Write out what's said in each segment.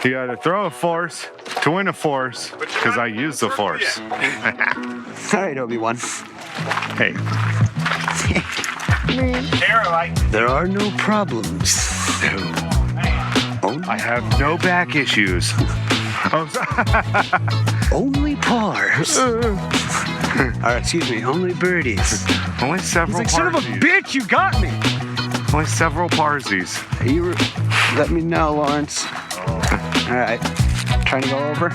You gotta throw a force to win a force, because I use the force. Alright, Obi-Wan. Hey. There are no problems. I have no back issues. Only pars. Alright, excuse me, only birdies. Only several He's like, son of a parsies. bitch, you got me! Only several parsies. You let me know, Lawrence. Alright, trying to go over.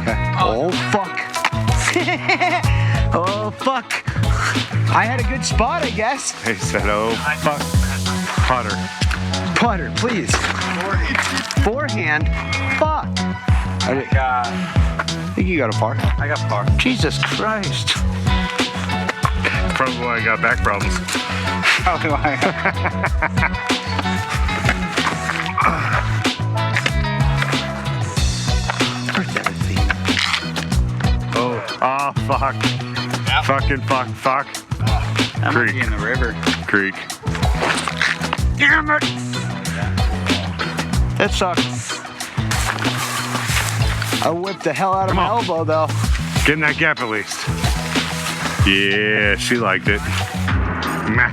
Okay. Oh, fuck. Oh, fuck. I had a good spot, I guess. They said, oh, fuck. Putter. Putter, please. Forehand. Fuck. I think you got a par. I got par. Jesus Christ. Probably why I got back problems. Probably why. Where's that thing? Oh, fuck. Yep. Fucking fuck. That might be in the river. Creek. Damn it! That sucks. I whipped the hell out of my elbow, though. Get in that gap at least. Yeah, she liked it. Meh.